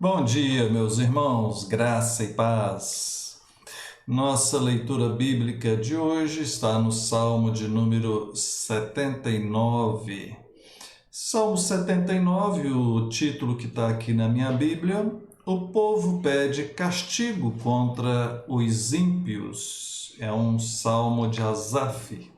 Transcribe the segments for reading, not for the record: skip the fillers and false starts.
Bom dia, meus irmãos, graça e paz. Nossa leitura bíblica de hoje está no Salmo de número 79. Salmo 79, o título que está aqui na minha Bíblia: O povo pede castigo contra os ímpios. É um salmo de Asaf.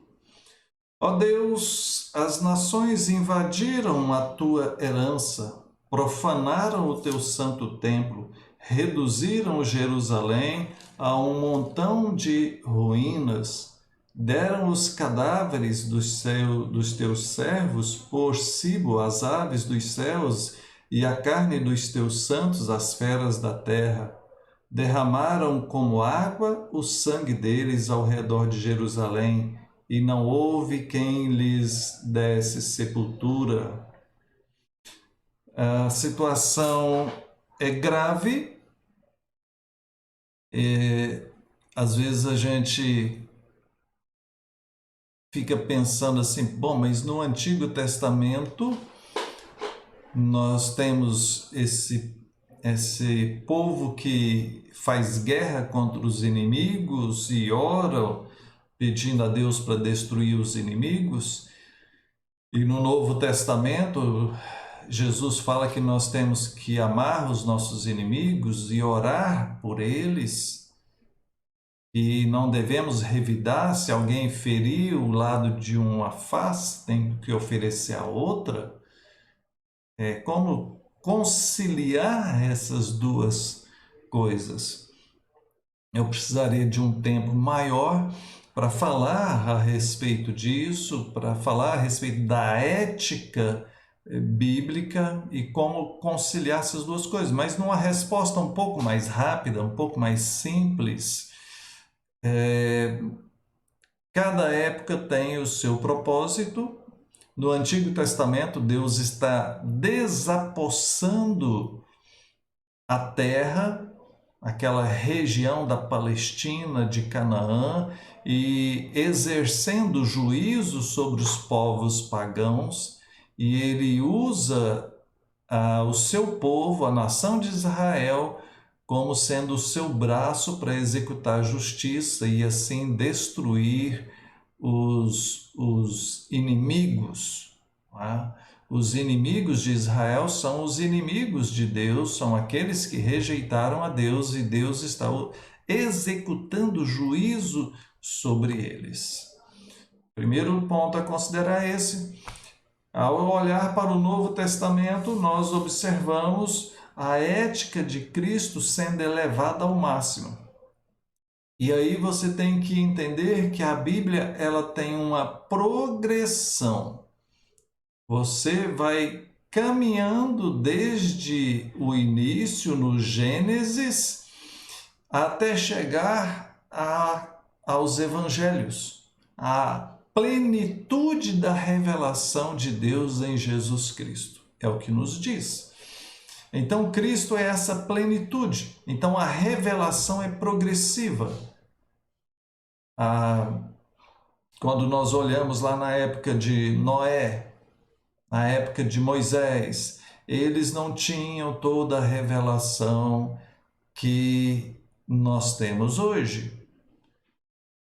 Ó Deus, as nações invadiram a tua herança, profanaram o teu santo templo, reduziram Jerusalém a um montão de ruínas, deram os cadáveres dos teus servos por cibo às aves dos céus e a carne dos teus santos às feras da terra. Derramaram como água o sangue deles ao redor de Jerusalém, e não houve quem lhes desse sepultura. A situação é grave, e às vezes a gente fica pensando assim, bom, mas no Antigo Testamento nós temos esse povo que faz guerra contra os inimigos e ora pedindo a Deus para destruir os inimigos. E no Novo Testamento, Jesus fala que nós temos que amar os nossos inimigos e orar por eles, e não devemos revidar. Se alguém ferir o lado de uma face, tem que oferecer a outra. Como conciliar essas duas coisas? Eu precisaria de um tempo maior para falar a respeito disso, para falar a respeito da ética bíblica e como conciliar essas duas coisas, mas numa resposta um pouco mais rápida, um pouco mais simples. Cada época tem o seu propósito. No Antigo Testamento, Deus está desapossando a terra, aquela região da Palestina, de Canaã, e exercendo juízo sobre os povos pagãos, e ele usa o seu povo, a nação de Israel, como sendo o seu braço para executar justiça e assim destruir os inimigos. Tá? Os inimigos de Israel são os inimigos de Deus, são aqueles que rejeitaram a Deus, e Deus está executando juízo sobre eles. Primeiro ponto a considerar é esse. Ao olhar para o Novo Testamento, nós observamos a ética de Cristo sendo elevada ao máximo. E aí você tem que entender que a Bíblia ela tem uma progressão. Você vai caminhando desde o início, no Gênesis, até chegar aos Evangelhos, a plenitude da revelação de Deus em Jesus Cristo. É o que nos diz. Então, Cristo é essa plenitude. Então, a revelação é progressiva. Quando nós olhamos lá na época de Noé, na época de Moisés, eles não tinham toda a revelação que nós temos hoje.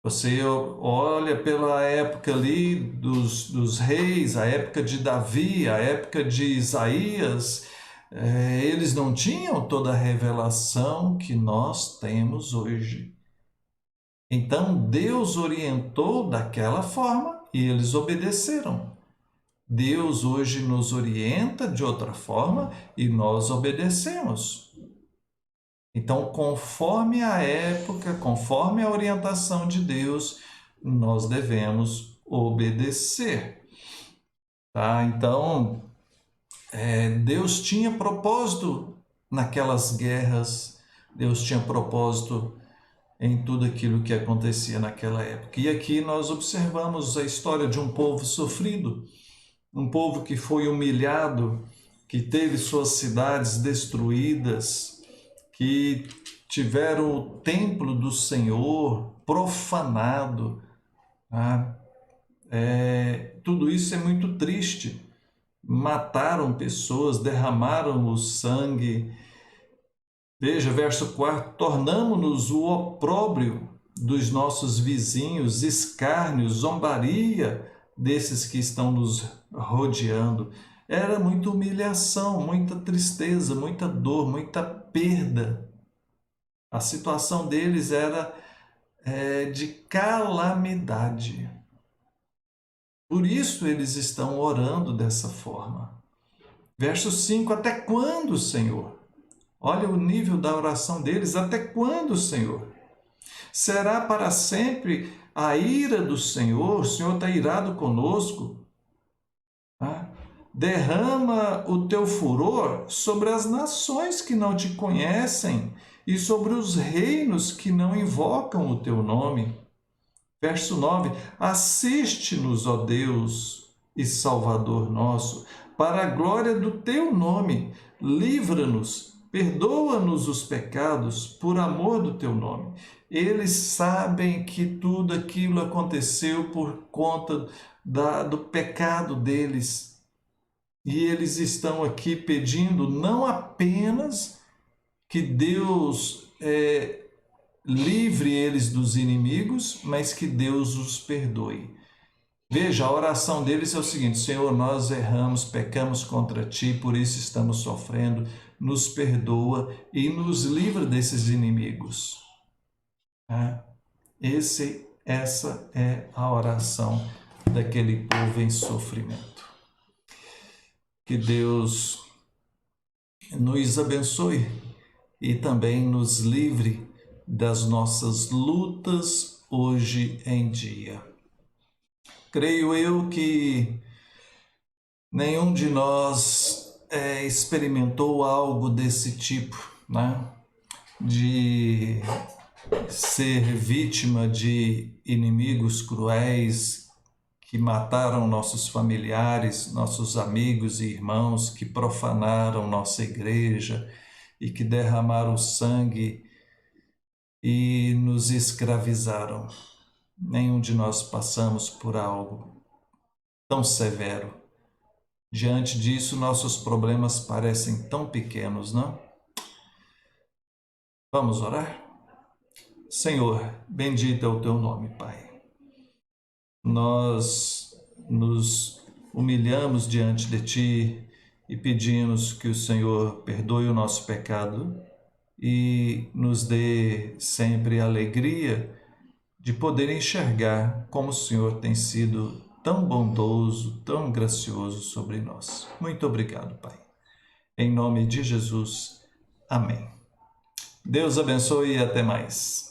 Você olha pela época ali dos reis, a época de Davi, a época de Isaías, eles não tinham toda a revelação que nós temos hoje. Então Deus orientou daquela forma e eles obedeceram. Deus hoje nos orienta de outra forma e nós obedecemos. Então, conforme a época, conforme a orientação de Deus, nós devemos obedecer. Tá? Então, Deus tinha propósito naquelas guerras, Deus tinha propósito em tudo aquilo que acontecia naquela época. E aqui nós observamos a história de um povo sofrido, um povo que foi humilhado, que teve suas cidades destruídas, que tiveram o templo do Senhor profanado. Tá? Tudo isso é muito triste. Mataram pessoas, derramaram o sangue, Veja, verso 4: tornamo-nos o opróbrio dos nossos vizinhos, escárnio, zombaria desses que estão nos rodeando. Era muita humilhação, muita tristeza, muita dor, muita perda. A situação deles era de calamidade. Por isso eles estão orando dessa forma. Verso 5: até quando, Senhor? Olha o nível da oração deles. Até quando, Senhor? Será para sempre a ira do Senhor? O Senhor está irado conosco? Derrama o teu furor sobre as nações que não te conhecem e sobre os reinos que não invocam o teu nome. Verso 9: assiste-nos, ó Deus e Salvador nosso, para a glória do teu nome, livra-nos, perdoa-nos os pecados por amor do teu nome. Eles sabem que tudo aquilo aconteceu por conta do pecado deles. E eles estão aqui pedindo não apenas que Deus livre eles dos inimigos, mas que Deus os perdoe. Veja, a oração deles é o seguinte: Senhor, nós erramos, pecamos contra Ti, por isso estamos sofrendo, nos perdoa e nos livra desses inimigos. Essa é a oração daquele povo em sofrimento. Que Deus nos abençoe e também nos livre das nossas lutas hoje em dia. Creio eu que nenhum de nós experimentou algo desse tipo, né? De ser vítima de inimigos cruéis que mataram nossos familiares, nossos amigos e irmãos, que profanaram nossa igreja e que derramaram sangue e nos escravizaram. Nenhum de nós passamos por algo tão severo. Diante disso, nossos problemas parecem tão pequenos, não? Vamos orar? Senhor, bendito é o teu nome, Pai. Nós nos humilhamos diante de Ti e pedimos que o Senhor perdoe o nosso pecado e nos dê sempre a alegria de poder enxergar como o Senhor tem sido tão bondoso, tão gracioso sobre nós. Muito obrigado, Pai. Em nome de Jesus, amém. Deus abençoe e até mais.